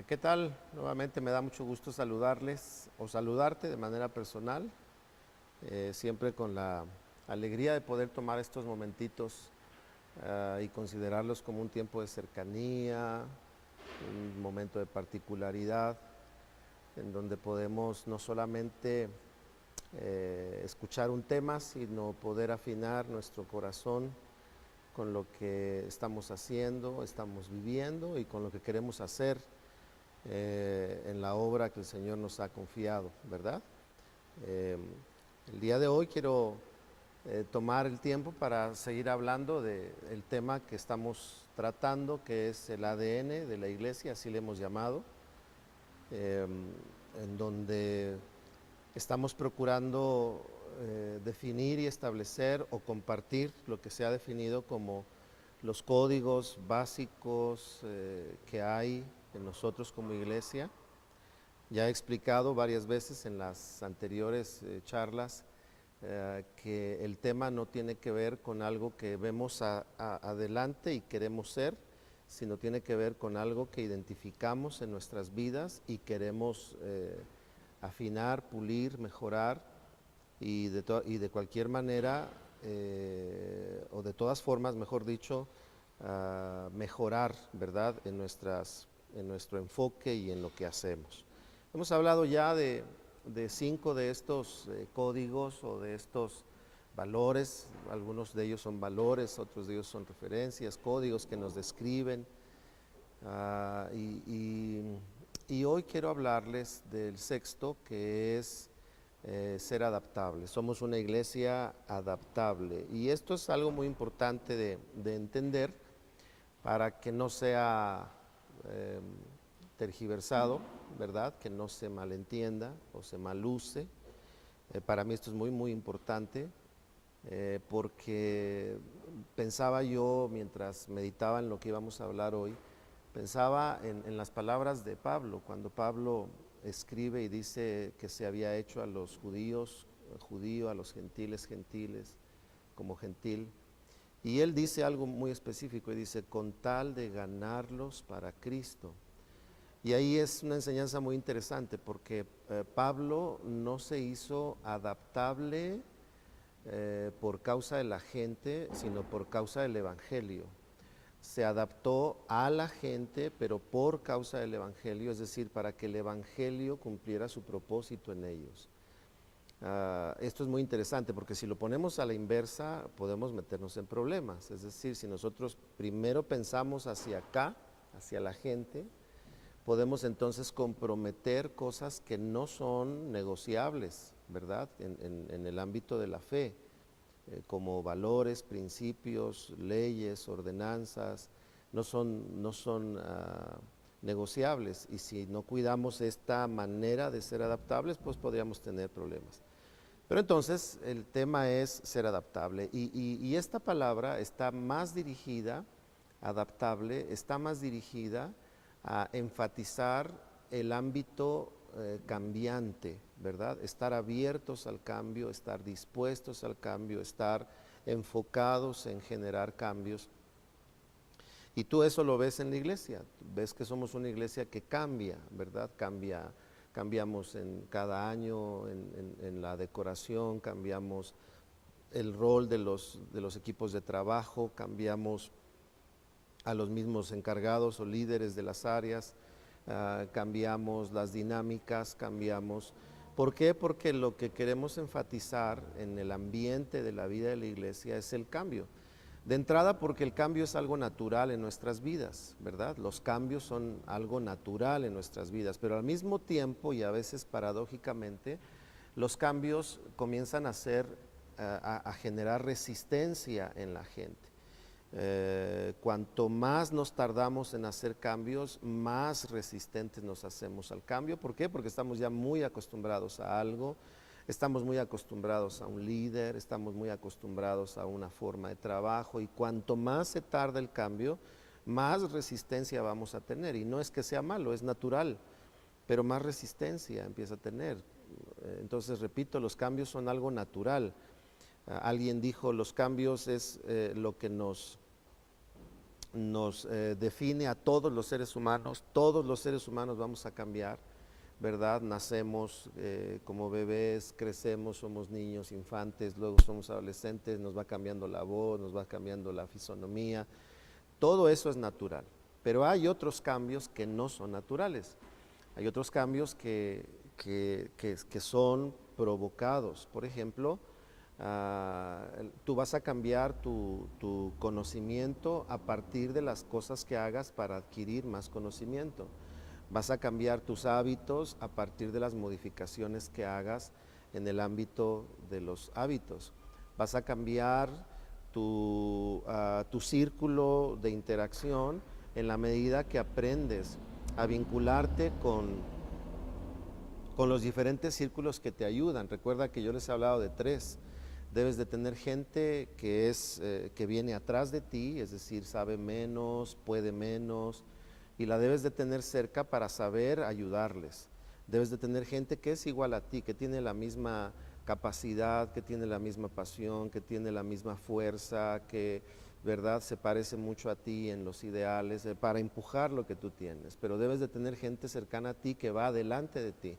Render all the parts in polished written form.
¿Qué tal? Nuevamente me da mucho gusto saludarles o saludarte de manera personal, siempre con la alegría de poder tomar estos momentitos y considerarlos como un tiempo de cercanía, un momento de particularidad, en donde podemos no solamente escuchar un tema, sino poder afinar nuestro corazón con lo que estamos haciendo, estamos viviendo y con lo que queremos hacer en la obra que el Señor nos ha confiado, ¿verdad? Eh, el día de hoy quiero tomar el tiempo para seguir hablando del tema que estamos tratando, que es el ADN de la iglesia, así le hemos llamado, eh, en donde estamos procurando definir y establecer o compartir lo que se ha definido como los códigos básicos que hay en nosotros como iglesia. Ya he explicado varias veces en las anteriores charlas que el tema no tiene que ver con algo que vemos adelante y queremos ser, sino tiene que ver con algo que identificamos en nuestras vidas y queremos afinar, pulir, mejorar y de cualquier manera, o de todas formas, mejor dicho, mejorar, ¿verdad?, en nuestro enfoque y en lo que hacemos. Hemos hablado ya de 5 de estos códigos o de estos valores. Algunos de ellos son valores, otros de ellos son referencias, códigos que nos describen. Ah, y, y- y hoy quiero hablarles del sexto, que es ser adaptable. Somos una iglesia adaptable y esto es algo muy importante de entender para que no sea eh, tergiversado, ¿verdad? Que no se malentienda o se maluse. Para mí esto es muy, muy importante porque pensaba yo, mientras meditaba en lo que íbamos a hablar hoy, pensaba en las palabras de Pablo, cuando Pablo escribe y dice que se había hecho a los judíos judío, a los gentiles gentiles, como gentil. Y él dice algo muy específico y dice, con tal de ganarlos para Cristo. Y ahí es una enseñanza muy interesante porque Pablo no se hizo adaptable por causa de la gente, sino por causa del Evangelio. Se adaptó a la gente, pero por causa del Evangelio, es decir, para que el Evangelio cumpliera su propósito en ellos. Esto es muy interesante porque si lo ponemos a la inversa podemos meternos en problemas. Es decir, si nosotros primero pensamos hacia acá, hacia la gente, podemos entonces comprometer cosas que no son negociables, ¿verdad? En el ámbito de la fe, como valores, principios, leyes, ordenanzas, no son negociables. Y si no cuidamos esta manera de ser adaptables, pues podríamos tener problemas. Pero entonces el tema es ser adaptable y esta palabra está más dirigida, adaptable, está más dirigida a enfatizar el ámbito cambiante, ¿verdad? Estar abiertos al cambio, estar dispuestos al cambio, estar enfocados en generar cambios. Y tú eso lo ves en la iglesia, ves que somos una iglesia que cambia, ¿verdad? Cambiamos en cada año, en la decoración, cambiamos el rol de los equipos de trabajo, cambiamos a los mismos encargados o líderes de las áreas, cambiamos las dinámicas, cambiamos. ¿Por qué? Porque lo que queremos enfatizar en el ambiente de la vida de la iglesia es el cambio. De entrada porque el cambio es algo natural en nuestras vidas, ¿verdad? Los cambios son algo natural en nuestras vidas, pero al mismo tiempo y a veces paradójicamente, los cambios comienzan a a generar resistencia en la gente. Cuanto más nos tardamos en hacer cambios, más resistentes nos hacemos al cambio. ¿Por qué? Porque estamos ya muy acostumbrados a algo, estamos muy acostumbrados a un líder, estamos muy acostumbrados a una forma de trabajo y cuanto más se tarda el cambio, más resistencia vamos a tener. Y no es que sea malo, es natural, pero más resistencia empieza a tener. Entonces, repito, los cambios son algo natural. Alguien dijo, los cambios es lo que nos nos define a todos los seres humanos. Todos los seres humanos vamos a cambiar, ¿verdad? Nacemos como bebés, crecemos, somos niños, infantes, luego somos adolescentes, nos va cambiando la voz, nos va cambiando la fisonomía. Todo eso es natural, pero hay otros cambios que no son naturales. Hay otros cambios que son provocados. Por ejemplo, tú vas a cambiar tu conocimiento a partir de las cosas que hagas para adquirir más conocimiento. Vas a cambiar tus hábitos a partir de las modificaciones que hagas en el ámbito de los hábitos. Vas a cambiar tu círculo de interacción en la medida que aprendes a vincularte con los diferentes círculos que te ayudan. Recuerda que yo les he hablado de 3. Debes de tener gente que viene atrás de ti, es decir, sabe menos, puede menos, y la debes de tener cerca para saber ayudarles. Debes de tener gente que es igual a ti, que tiene la misma capacidad, que tiene la misma pasión, que tiene la misma fuerza, que, ¿verdad?, se parece mucho a ti en los ideales, para empujar lo que tú tienes. Pero debes de tener gente cercana a ti que va delante de ti,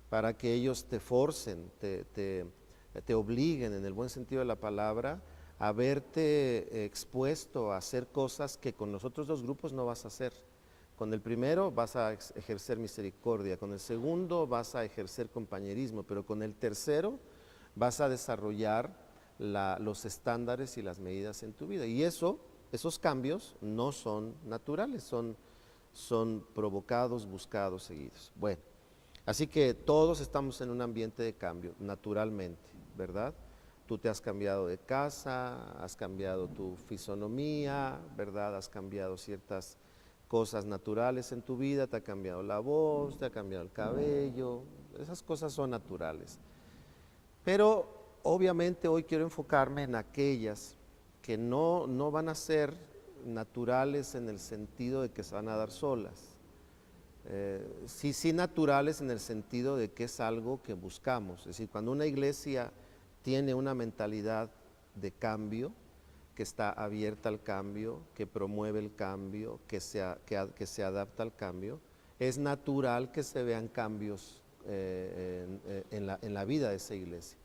para que ellos te forcen, te obliguen, en el buen sentido de la palabra, a verte expuesto a hacer cosas que con los otros 2 grupos no vas a hacer. Con el primero vas a ejercer misericordia, con el segundo vas a ejercer compañerismo, pero con el tercero vas a desarrollar los estándares y las medidas en tu vida. Y esos cambios no son naturales, son provocados, buscados, seguidos. Bueno, así que todos estamos en un ambiente de cambio, naturalmente, ¿verdad? Tú te has cambiado de casa, has cambiado tu fisonomía, ¿verdad? Has cambiado ciertas cosas naturales en tu vida, te ha cambiado la voz, te ha cambiado el cabello, esas cosas son naturales. Pero obviamente hoy quiero enfocarme en aquellas que no van a ser naturales en el sentido de que se van a dar solas. Sí naturales en el sentido de que es algo que buscamos. Es decir, cuando una iglesia tiene una mentalidad de cambio, que está abierta al cambio, que promueve el cambio, que se adapta al cambio, es natural que se vean cambios en la vida de esa iglesia.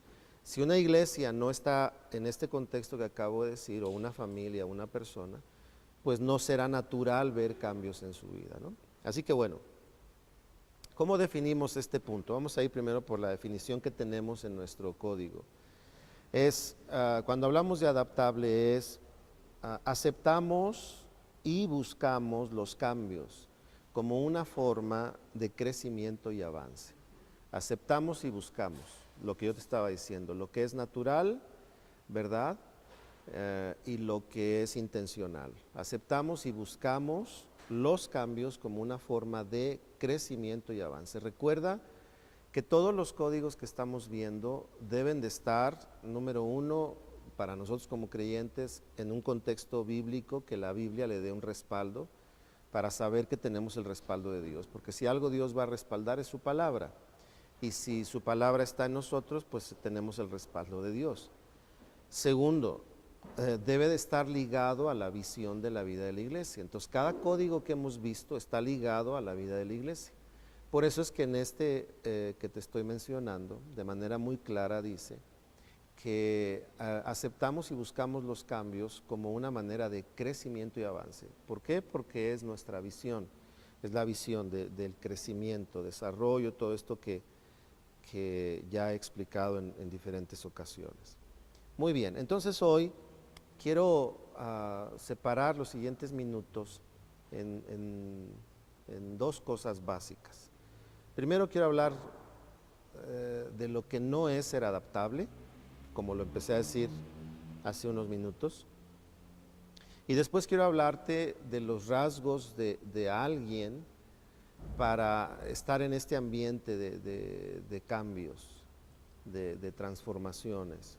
Si una iglesia no está en este contexto que acabo de decir, o una familia, una persona, pues no será natural ver cambios en su vida, ¿no? Así que bueno, ¿cómo definimos este punto? Vamos a ir primero por la definición que tenemos en nuestro código. Cuando hablamos de adaptable aceptamos y buscamos los cambios como una forma de crecimiento y avance. Aceptamos y buscamos lo que yo te estaba diciendo, lo que es natural, ¿verdad? Y lo que es intencional. Aceptamos y buscamos los cambios como una forma de crecimiento y avance. Recuerda que todos los códigos que estamos viendo deben de estar, número 1, para nosotros como creyentes, en un contexto bíblico, que la Biblia le dé un respaldo para saber que tenemos el respaldo de Dios, porque si algo Dios va a respaldar es su palabra, y si su palabra está en nosotros, pues tenemos el respaldo de Dios. Segundo, debe de estar ligado a la visión de la vida de la iglesia. Entonces, cada código que hemos visto está ligado a la vida de la iglesia. Por eso es que en este que te estoy mencionando, de manera muy clara dice que aceptamos y buscamos los cambios como una manera de crecimiento y avance. ¿Por qué? Porque es nuestra visión, es la visión del crecimiento, desarrollo, todo esto que ya he explicado en diferentes ocasiones. Muy bien, entonces hoy quiero separar los siguientes minutos en 2 cosas básicas. Primero quiero hablar de lo que no es ser adaptable, como lo empecé a decir hace unos minutos. Y después quiero hablarte de los rasgos de alguien para estar en este ambiente de cambios, de transformaciones.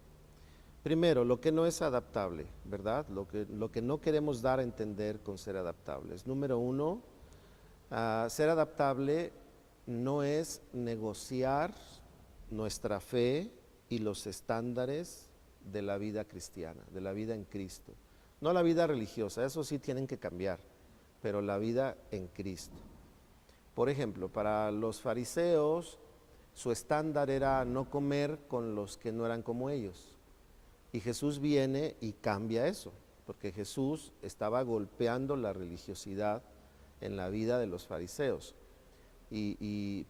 Primero, lo que no es adaptable, ¿verdad? Lo que no queremos dar a entender con ser adaptables. Número 1, ser adaptable no es negociar nuestra fe y los estándares de la vida cristiana, de la vida en Cristo. no la vida religiosa, eso sí tienen que cambiar, pero la vida en Cristo. Por ejemplo, para los fariseos, su estándar era no comer con los que no eran como ellos. Y Jesús viene y cambia eso, porque Jesús estaba golpeando la religiosidad en la vida de los fariseos.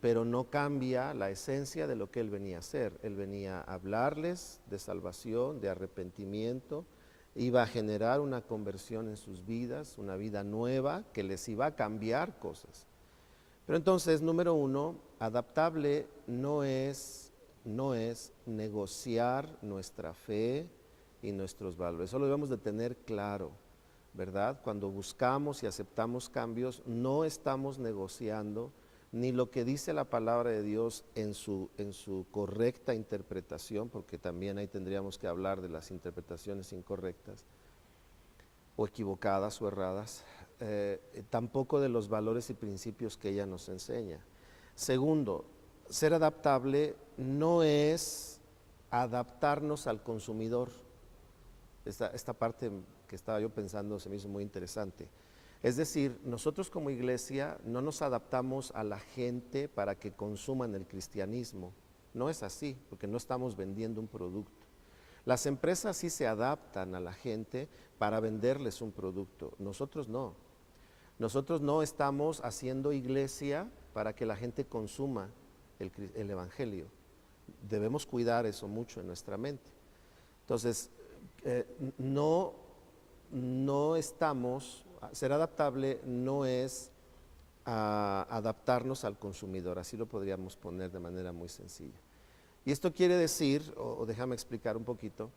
Pero no cambia la esencia de lo que él venía a hacer. Él venía a hablarles de salvación, de arrepentimiento, iba a generar una conversión en sus vidas, una vida nueva que les iba a cambiar cosas. Pero entonces, número uno, adaptable no es negociar nuestra fe y nuestros valores. Eso lo debemos de tener claro, ¿verdad? Cuando buscamos y aceptamos cambios, no estamos negociando ni lo que dice la palabra de Dios en su correcta interpretación, porque también ahí tendríamos que hablar de las interpretaciones incorrectas, o equivocadas o erradas, tampoco de los valores y principios que ella nos enseña. Segundo, ser adaptable no es adaptarnos al consumidor. Esta parte que estaba yo pensando se me hizo muy interesante. Es decir, nosotros como iglesia no nos adaptamos a la gente para que consuman el cristianismo. No es así, porque no estamos vendiendo un producto. Las empresas sí se adaptan a la gente para venderles un producto. Nosotros no. Nosotros no estamos haciendo iglesia para que la gente consuma el evangelio. Debemos cuidar eso mucho en nuestra mente. Entonces, no estamos, ser adaptable no es adaptarnos al consumidor, así lo podríamos poner de manera muy sencilla. Y esto quiere decir, o déjame explicar un poquito,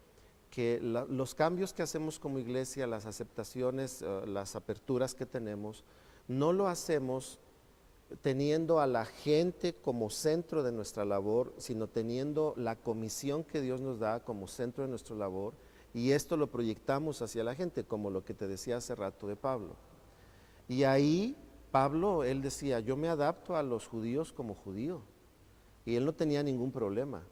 que los cambios que hacemos como iglesia, las aceptaciones, las aperturas que tenemos, no lo hacemos teniendo a la gente como centro de nuestra labor, sino teniendo la comisión que Dios nos da como centro de nuestra labor, y esto lo proyectamos hacia la gente, como lo que te decía hace rato de Pablo. Y ahí Pablo, él decía, yo me adapto a los judíos como judío, y él no tenía ningún problema.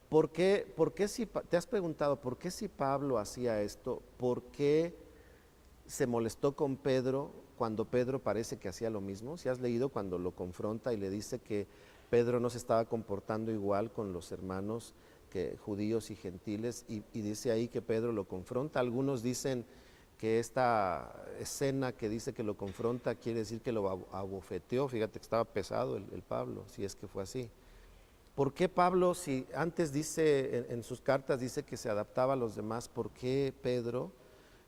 ¿Por qué si, te has preguntado, por qué si Pablo hacía esto? ¿Por qué se molestó con Pedro cuando Pedro parece que hacía lo mismo? Si has leído cuando lo confronta y le dice que Pedro no se estaba comportando igual con los hermanos que judíos y gentiles, y dice ahí que Pedro lo confronta. Algunos dicen que esta escena que dice que lo confronta quiere decir que lo abofeteó. Fíjate que estaba pesado el Pablo, si es que fue así. ¿Por qué Pablo, si antes dice en sus cartas dice que se adaptaba a los demás, por qué Pedro?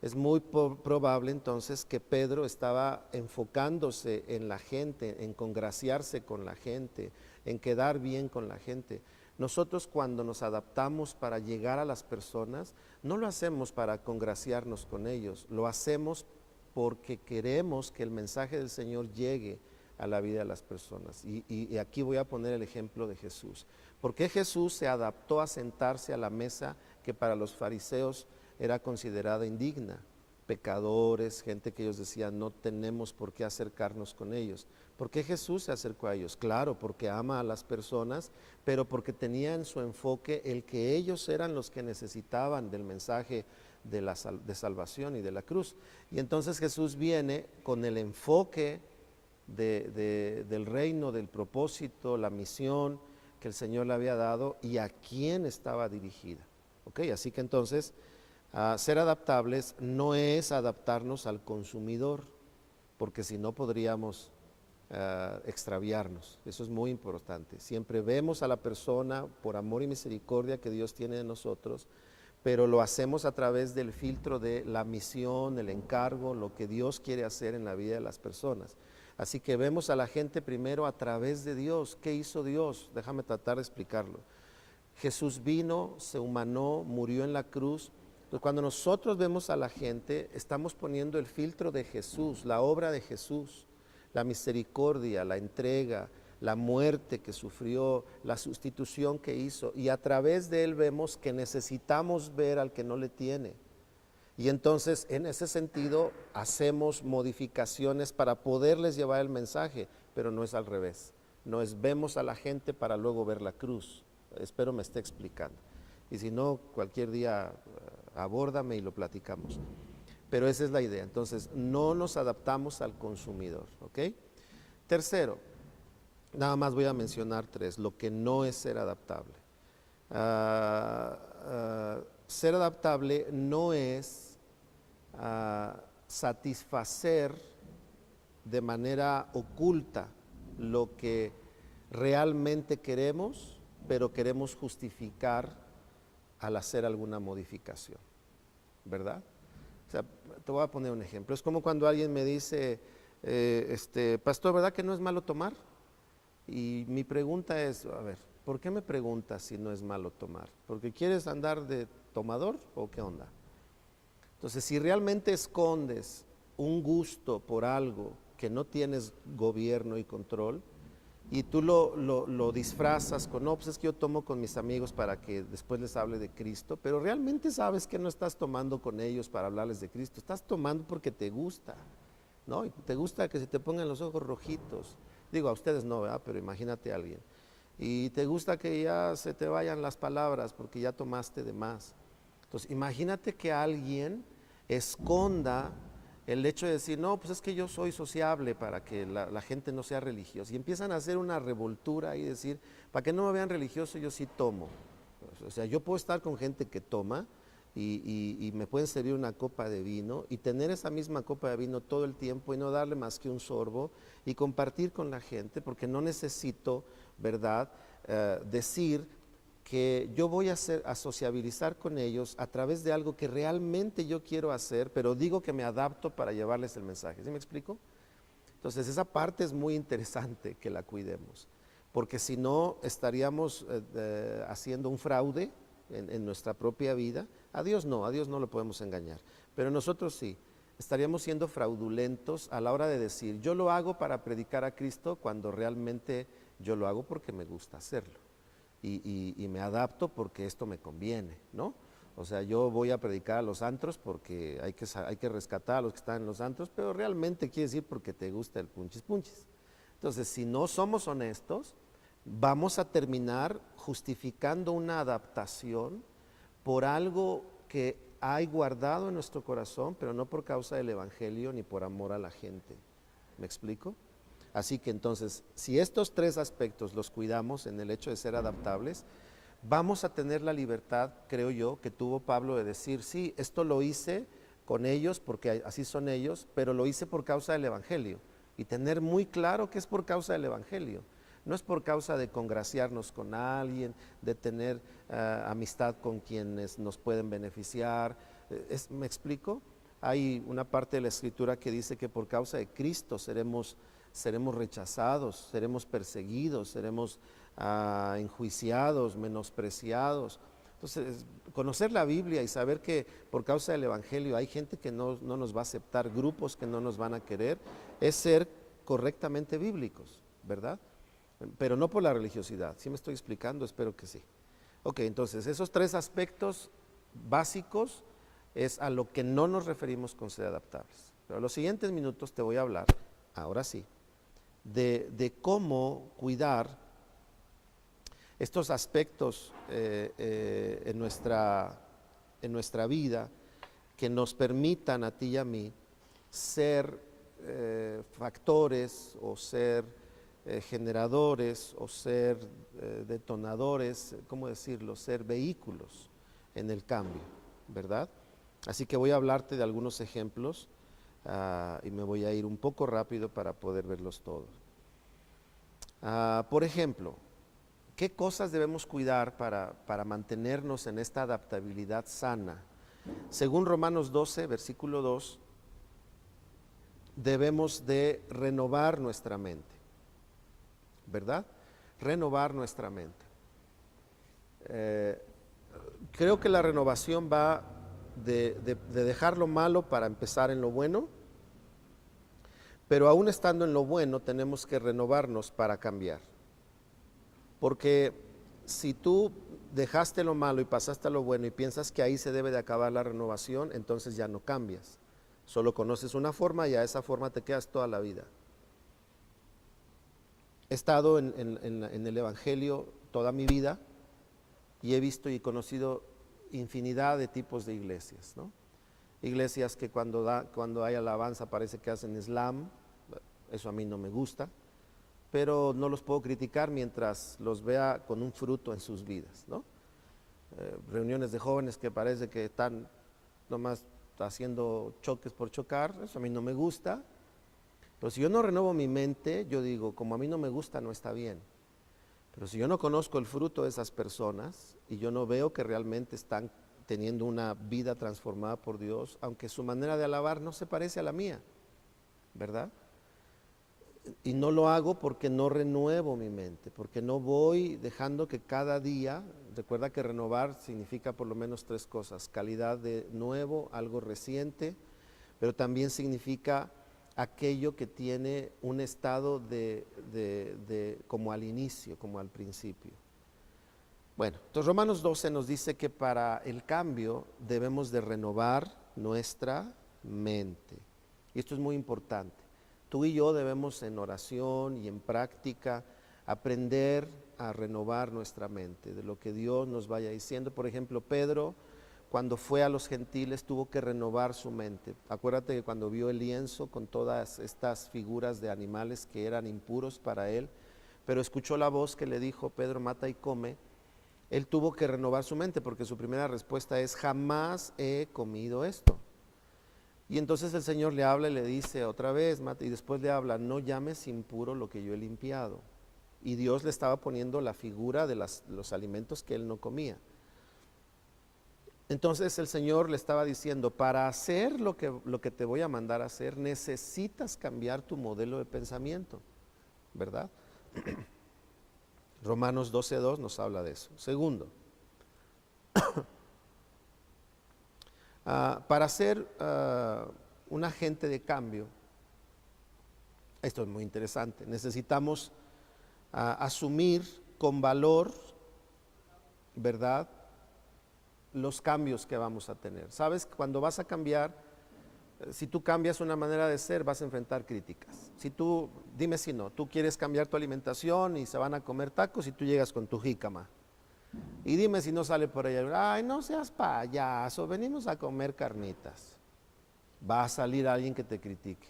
Es muy probable entonces que Pedro estaba enfocándose en la gente, en congraciarse con la gente, en quedar bien con la gente. Nosotros cuando nos adaptamos para llegar a las personas, no lo hacemos para congraciarnos con ellos, lo hacemos porque queremos que el mensaje del Señor llegue a la vida de las personas. Y aquí voy a poner el ejemplo de Jesús. ¿Por qué Jesús se adaptó a sentarse a la mesa que para los fariseos era considerada indigna? Pecadores, gente que ellos decían no tenemos por qué acercarnos con ellos. ¿Por qué Jesús se acercó a ellos? Claro, porque ama a las personas, pero porque tenía en su enfoque el que ellos eran los que necesitaban del mensaje de salvación y de la cruz. Y entonces Jesús viene con el enfoque del reino, del propósito, la misión que el Señor le había dado y a quién estaba dirigida. ¿Ok? Así que entonces, ser adaptables no es adaptarnos al consumidor, porque si no podríamos extraviarnos. Eso es muy importante. Siempre vemos a la persona por amor y misericordia que Dios tiene de nosotros, pero lo hacemos a través del filtro de la misión, el encargo, lo que Dios quiere hacer en la vida de las personas. Así que vemos a la gente primero a través de Dios. ¿Qué hizo Dios? Déjame tratar de explicarlo. Jesús vino, se humanó, murió en la cruz. Entonces, cuando nosotros vemos a la gente, estamos poniendo el filtro de Jesús, la obra de Jesús, la misericordia, la entrega, la muerte que sufrió, la sustitución que hizo. Y a través de él vemos que necesitamos ver al que no le tiene. Y entonces, en ese sentido, hacemos modificaciones para poderles llevar el mensaje, pero no es al revés. No es vemos a la gente para luego ver la cruz. Espero me esté explicando. Y si no, cualquier día abórdame y lo platicamos. pero esa es la idea. Entonces, no nos adaptamos al consumidor, ¿ok? Tercero, nada más voy a mencionar tres, lo que no es ser adaptable. Ser adaptable no es satisfacer de manera oculta lo que realmente queremos, pero queremos justificar al hacer alguna modificación, ¿verdad? O sea, te voy a poner un ejemplo. Es como cuando alguien me dice, pastor, ¿verdad que no es malo tomar? Y mi pregunta es, a ver, ¿por qué me preguntas si no es malo tomar? ¿Porque quieres andar de tomador o qué onda? Entonces, si realmente escondes un gusto por algo que no tienes gobierno y control, y tú lo disfrazas con, no, pues es que yo tomo con mis amigos para que después les hable de Cristo, pero realmente sabes que no estás tomando con ellos para hablarles de Cristo, estás tomando porque te gusta, ¿no? Y te gusta que se te pongan los ojos rojitos. Digo, a ustedes no, ¿verdad? Pero imagínate a alguien. Y te gusta que ya se te vayan las palabras porque ya tomaste de más. Entonces, imagínate que alguien esconda el hecho de decir, no, pues es que yo soy sociable para que la gente no sea religiosa. Y empiezan a hacer una revoltura y decir, para que no me vean religioso, yo sí tomo. O sea, yo puedo estar con gente que toma y me pueden servir una copa de vino y tener esa misma copa de vino todo el tiempo y no darle más que un sorbo y compartir con la gente, porque no necesito, ¿verdad?, decir que yo voy a sociabilizar con ellos a través de algo que realmente yo quiero hacer, pero digo que me adapto para llevarles el mensaje. ¿Sí me explico? Entonces esa parte es muy interesante que la cuidemos, porque si no estaríamos haciendo un fraude en nuestra propia vida. A Dios no lo podemos engañar, pero nosotros sí. Estaríamos siendo fraudulentos a la hora de decir, yo lo hago para predicar a Cristo, cuando realmente yo lo hago porque me gusta hacerlo. Y me adapto porque esto me conviene, ¿no? O sea, yo voy a predicar a los antros porque hay que rescatar a los que están en los antros, pero realmente quiere decir porque te gusta el punchis punchis. Entonces, si no somos honestos, vamos a terminar justificando una adaptación por algo que hay guardado en nuestro corazón, pero no por causa del Evangelio ni por amor a la gente. ¿Me explico? Así que entonces, si estos tres aspectos los cuidamos en el hecho de ser adaptables, vamos a tener la libertad, creo yo, que tuvo Pablo de decir, sí, esto lo hice con ellos porque así son ellos, pero lo hice por causa del Evangelio. Y tener muy claro que es por causa del Evangelio. No es por causa de congraciarnos con alguien, de tener amistad con quienes nos pueden beneficiar. ¿Me explico? Hay una parte de la Escritura que dice que por causa de Cristo seremos rechazados, seremos perseguidos, seremos enjuiciados, menospreciados. Entonces, conocer la Biblia y saber que por causa del Evangelio hay gente que no nos va a aceptar, grupos que no nos van a querer, es ser correctamente bíblicos, ¿verdad? Pero no por la religiosidad. ¿Sí me estoy explicando? Espero que sí. Ok, entonces esos tres aspectos básicos es a lo que no nos referimos con ser adaptables. Pero en los siguientes minutos te voy a hablar, ahora sí, de cómo cuidar estos aspectos en nuestra vida que nos permitan a ti y a mí ser factores o ser generadores o ser detonadores, ¿cómo decirlo? Ser vehículos en el cambio, ¿verdad? Así que voy a hablarte de algunos ejemplos y me voy a ir un poco rápido para poder verlos todos. Por ejemplo, ¿qué cosas debemos cuidar para mantenernos en esta adaptabilidad sana? Según Romanos 12, versículo 2, debemos de renovar nuestra mente, ¿verdad? Renovar nuestra mente. Creo que la renovación va de dejar lo malo para empezar en lo bueno, pero aún estando en lo bueno tenemos que renovarnos para cambiar. Porque si tú dejaste lo malo y pasaste a lo bueno y piensas que ahí se debe de acabar la renovación, entonces ya no cambias. Solo conoces una forma y a esa forma te quedas toda la vida. He estado en el Evangelio toda mi vida y he visto y conocido infinidad de tipos de iglesias, ¿no? iglesias que cuando hay alabanza parece que hacen slam, eso a mí no me gusta, pero no los puedo criticar mientras los vea con un fruto en sus vidas, ¿no? Reuniones de jóvenes que parece que están nomás haciendo choques por chocar, eso a mí no me gusta, pero si yo no renuevo mi mente, yo digo, como a mí no me gusta, no está bien. Pero si yo no conozco el fruto de esas personas y yo no veo que realmente están teniendo una vida transformada por Dios, aunque su manera de alabar no se parece a la mía, ¿verdad? Y no lo hago porque no renuevo mi mente, porque no voy dejando que cada día, recuerda que renovar significa por lo menos tres cosas: calidad de nuevo, algo reciente, pero también significa aquello que tiene un estado como al inicio, como al principio. Bueno, entonces Romanos 12 nos dice que para el cambio debemos de renovar nuestra mente. Y esto es muy importante. Tú y yo debemos en oración y en práctica aprender a renovar nuestra mente, de lo que Dios nos vaya diciendo. Por ejemplo, Pedro, cuando fue a los gentiles, tuvo que renovar su mente. Acuérdate que cuando vio el lienzo con todas estas figuras de animales que eran impuros para él, pero escuchó la voz que le dijo, Pedro, mata y come, él tuvo que renovar su mente porque su primera respuesta es, jamás he comido esto. Y entonces el Señor le habla y le dice otra vez, y después le habla, no llames impuro lo que yo he limpiado. Y Dios le estaba poniendo la figura de los alimentos que él no comía. Entonces el Señor le estaba diciendo, para hacer lo que te voy a mandar a hacer, necesitas cambiar tu modelo de pensamiento, ¿verdad? Romanos 12:2 nos habla de eso. Segundo, para ser un agente de cambio, esto es muy interesante, necesitamos asumir con valor, ¿verdad?, los cambios que vamos a tener. Sabes, cuando vas a cambiar, si tú cambias una manera de ser, vas a enfrentar críticas. Si tú, dime si no, tú quieres cambiar tu alimentación y se van a comer tacos y tú llegas con tu jícama. Y dime si no sale por allá, ay, no seas payaso, venimos a comer carnitas. Va a salir alguien que te critique,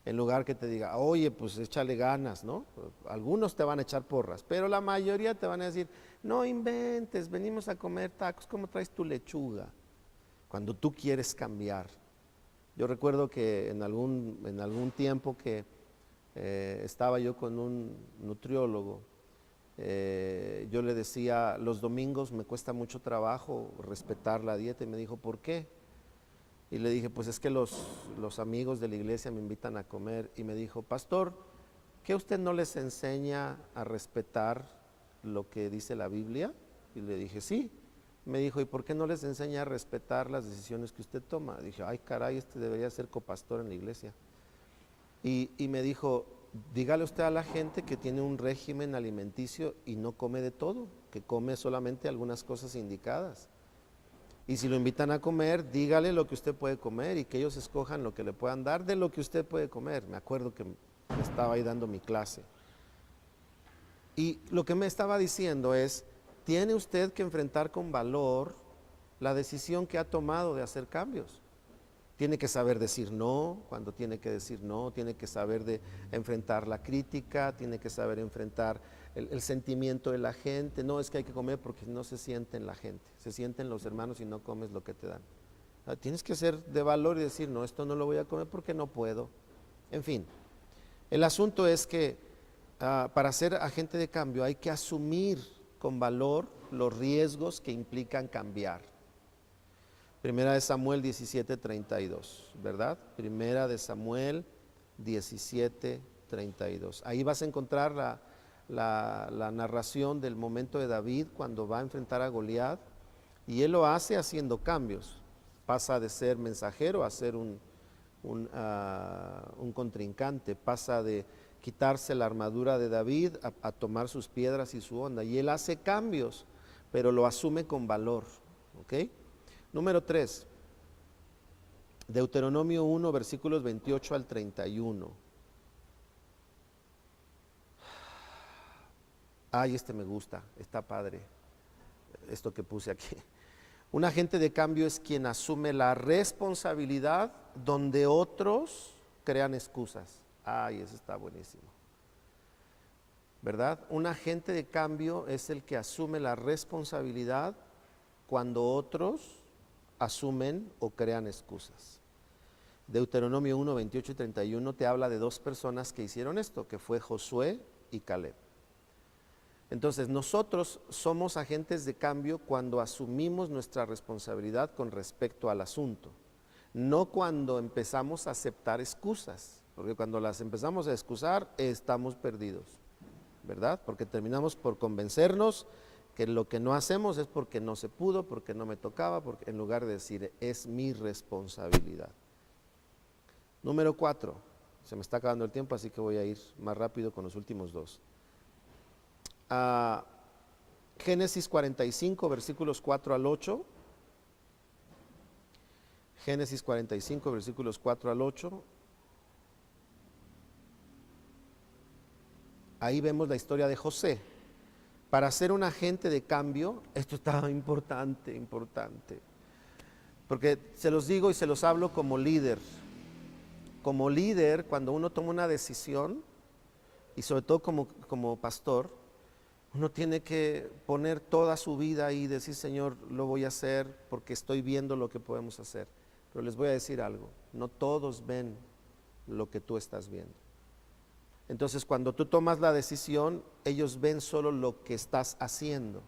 en lugar que te diga, oye, pues échale ganas, ¿no? Algunos te van a echar porras, pero la mayoría te van a decir, no inventes, venimos a comer tacos, ¿cómo traes tu lechuga? Cuando tú quieres cambiar. Yo recuerdo que en algún tiempo que estaba yo con un nutriólogo, yo le decía, los domingos me cuesta mucho trabajo respetar la dieta, y me dijo, ¿por qué? Y le dije, pues es que los amigos de la iglesia me invitan a comer, y me dijo, pastor, ¿qué usted no les enseña a respetar lo que dice la Biblia? Y le dije, sí. Me dijo, ¿y por qué no les enseña a respetar las decisiones que usted toma? Dije, ay caray, este debería ser copastor en la iglesia. Y me dijo, dígale usted a la gente que tiene un régimen alimenticio y no come de todo, que come solamente algunas cosas indicadas. Y si lo invitan a comer, dígale lo que usted puede comer y que ellos escojan lo que le puedan dar de lo que usted puede comer. Me acuerdo que me estaba ahí dando mi clase. Y lo que me estaba diciendo es, tiene usted que enfrentar con valor la decisión que ha tomado de hacer cambios. Tiene que saber decir no, cuando tiene que decir no, tiene que saber de enfrentar la crítica, tiene que saber enfrentar el sentimiento de la gente. No, es que hay que comer porque no se sienten la gente, se sienten los hermanos y no comes lo que te dan. Tienes que ser de valor y decir, no, esto no lo voy a comer porque no puedo. En fin, el asunto es que para ser agente de cambio hay que asumir con valor los riesgos que implican cambiar. Primera de Samuel 17:32, ¿verdad? Primera de Samuel 17:32. Ahí vas a encontrar la narración del momento de David cuando va a enfrentar a Goliat, y él lo hace haciendo cambios. Pasa de ser mensajero a ser un contrincante, pasa de quitarse la armadura de David a tomar sus piedras y su onda, y él hace cambios, pero lo asume con valor, ¿ok? Número 3, Deuteronomio 1, versículos 28 al 31. Ay, este me gusta, está padre, esto que puse aquí. Un agente de cambio es quien asume la responsabilidad donde otros crean excusas. Ay, eso está buenísimo. ¿Verdad? Un agente de cambio es el que asume la responsabilidad cuando otros asumen o crean excusas. Deuteronomio 1, 28 y 31 te habla de dos personas que hicieron esto, que fue Josué y Caleb. Entonces, nosotros somos agentes de cambio cuando asumimos nuestra responsabilidad con respecto al asunto, no cuando empezamos a aceptar excusas, porque cuando las empezamos a excusar estamos perdidos, ¿verdad? Porque terminamos por convencernos que lo que no hacemos es porque no se pudo, porque no me tocaba, porque en lugar de decir es mi responsabilidad. Número 4, se me está acabando el tiempo, así que voy a ir más rápido con los últimos dos. Génesis 45, versículos 4 al 8. Génesis 45, versículos 4 al 8. Ahí vemos la historia de José. Para ser un agente de cambio, esto está importante, porque se los digo y se los hablo como líder. Como líder, cuando uno toma una decisión, y sobre todo como pastor, uno tiene que poner toda su vida y decir, Señor, lo voy a hacer porque estoy viendo lo que podemos hacer. Pero les voy a decir algo, no todos ven lo que tú estás viendo. Entonces, cuando tú tomas la decisión, ellos ven solo lo que estás haciendo,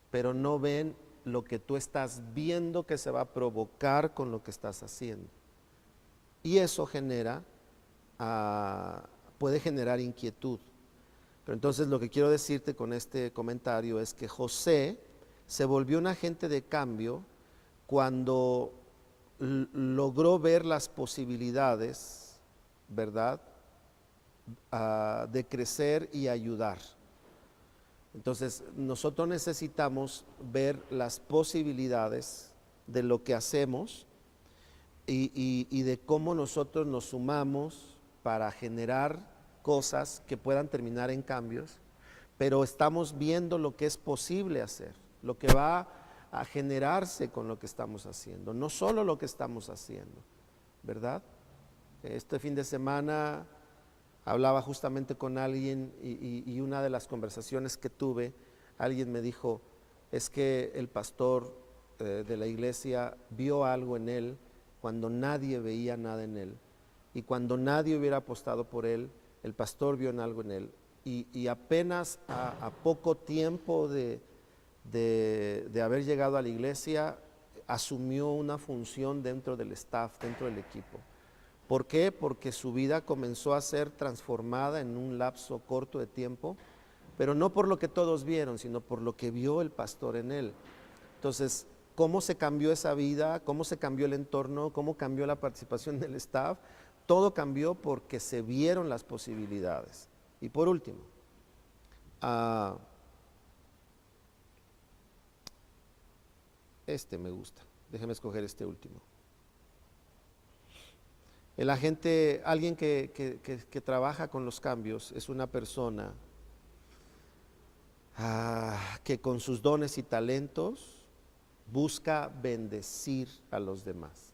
pero no ven lo que tú estás viendo que se va a provocar con lo que estás haciendo. Y eso puede generar inquietud. Pero entonces lo que quiero decirte con este comentario es que José se volvió un agente de cambio cuando logró ver las posibilidades, ¿verdad?, de crecer y ayudar. Entonces nosotros necesitamos ver las posibilidades de lo que hacemos y de cómo nosotros nos sumamos para generar cosas que puedan terminar en cambios, pero estamos viendo lo que es posible hacer, lo que va a generarse con lo que estamos haciendo, no solo lo que estamos haciendo, ¿verdad? Este fin de semana hablaba justamente con alguien y una de las conversaciones que tuve, alguien me dijo, es que el pastor de la iglesia vio algo en él cuando nadie veía nada en él, y cuando nadie hubiera apostado por él, el pastor vio en algo en él, y apenas a poco tiempo de haber llegado a la iglesia, asumió una función dentro del staff, dentro del equipo. ¿Por qué? Porque su vida comenzó a ser transformada en un lapso corto de tiempo, pero no por lo que todos vieron, sino por lo que vio el pastor en él. Entonces, ¿cómo se cambió esa vida? ¿Cómo se cambió el entorno? ¿Cómo cambió la participación del staff? Todo cambió porque se vieron las posibilidades. Y por último, este me gusta, déjeme escoger este último. El agente, alguien que trabaja con los cambios, es una persona que con sus dones y talentos busca bendecir a los demás.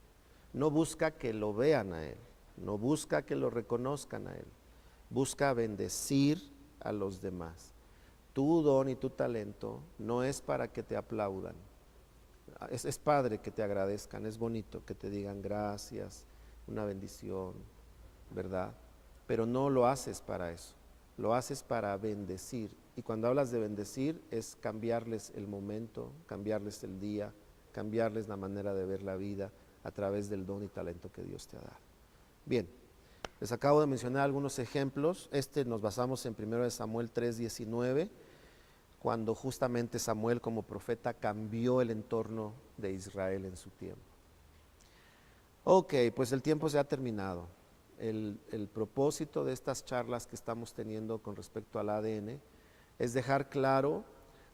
No busca que lo vean a él, no busca que lo reconozcan a él, busca bendecir a los demás. Tu don y tu talento no es para que te aplaudan. Es padre que te agradezcan, es bonito que te digan gracias, una bendición, ¿verdad? Pero no lo haces para eso, lo haces para bendecir. Y cuando hablas de bendecir es cambiarles el momento, cambiarles el día, cambiarles la manera de ver la vida a través del don y talento que Dios te ha dado. Bien, les acabo de mencionar algunos ejemplos. Nos basamos en 1 Samuel 3:19, cuando justamente Samuel como profeta cambió el entorno de Israel en su tiempo. Ok, pues el tiempo se ha terminado. El propósito de estas charlas que estamos teniendo con respecto al ADN es dejar claro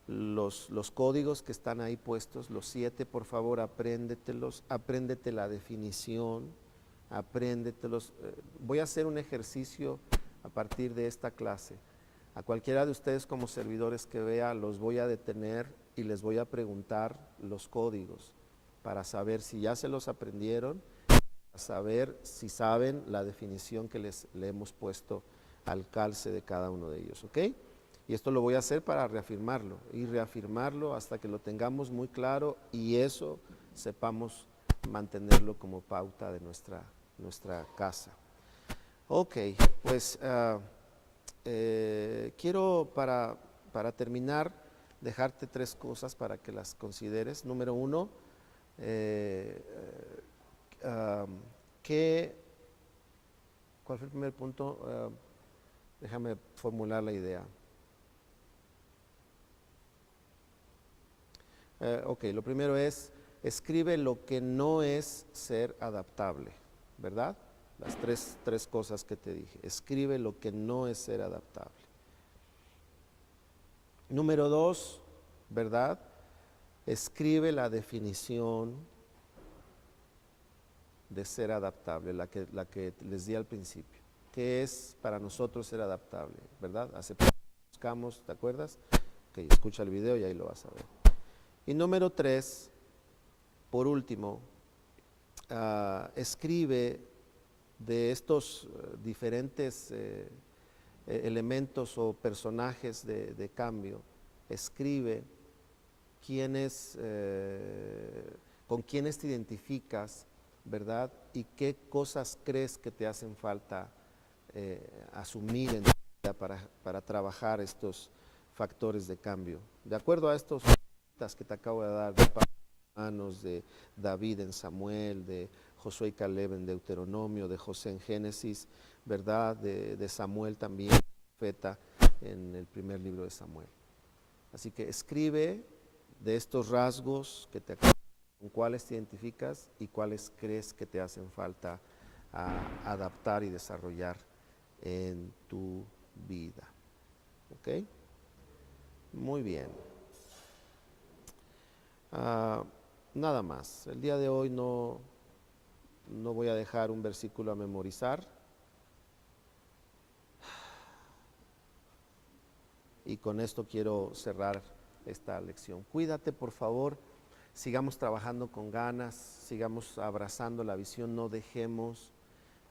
los códigos que están ahí puestos, los 7, por favor, apréndetelos, apréndete la definición, apréndetelos. Voy a hacer un ejercicio a partir de esta clase. A cualquiera de ustedes como servidores que vea, los voy a detener y les voy a preguntar los códigos para saber si ya se los aprendieron, para saber si saben la definición que le hemos puesto al calce de cada uno de ellos, ¿ok? Y esto lo voy a hacer para reafirmarlo y reafirmarlo hasta que lo tengamos muy claro y eso sepamos mantenerlo como pauta de nuestra casa. Ok, pues quiero para terminar dejarte 3 cosas para que las consideres. Número 1, ¿cuál fue el primer punto? Déjame formular la idea. Ok, lo primero es, escribe lo que no es ser adaptable, ¿verdad? Las tres cosas que te dije. Escribe lo que no es ser adaptable. Número 2, ¿verdad? Escribe la definición de ser adaptable, la que les di al principio. ¿Qué es para nosotros ser adaptable? ¿Verdad? Aceptamos, buscamos, ¿te acuerdas? Ok, escucha el video y ahí lo vas a ver. Y número 3, por último, escribe de estos diferentes elementos o personajes de cambio, escribe con quiénes te identificas, ¿verdad? Y qué cosas crees que te hacen falta asumir en tu vida para trabajar estos factores de cambio. De acuerdo a estos que te acabo de dar, de Manos, de David en Samuel, de Josué y Caleb en Deuteronomio, de José en Génesis, ¿verdad? De Samuel también, profeta, en el primer libro de Samuel. Así que escribe de estos rasgos que te acabo de dar, con cuáles te identificas y cuáles crees que te hacen falta adaptar y desarrollar en tu vida. ¿Ok? Muy bien. Nada más. El día de hoy no voy a dejar un versículo a memorizar. Y con esto quiero cerrar esta lección. Cuídate, por favor. Sigamos trabajando con ganas, sigamos abrazando la visión, no dejemos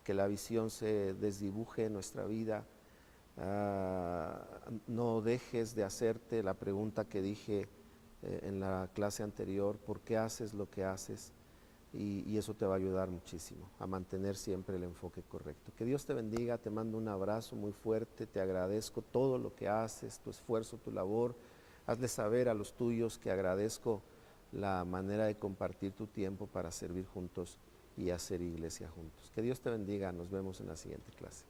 que la visión se desdibuje en nuestra vida. No dejes de hacerte la pregunta que dije en la clase anterior, ¿por qué haces lo que haces? Y eso te va a ayudar muchísimo a mantener siempre el enfoque correcto. Que Dios te bendiga, te mando un abrazo muy fuerte, te agradezco todo lo que haces, tu esfuerzo, tu labor. Hazle saber a los tuyos que agradezco la manera de compartir tu tiempo para servir juntos y hacer iglesia juntos. Que Dios te bendiga, nos vemos en la siguiente clase.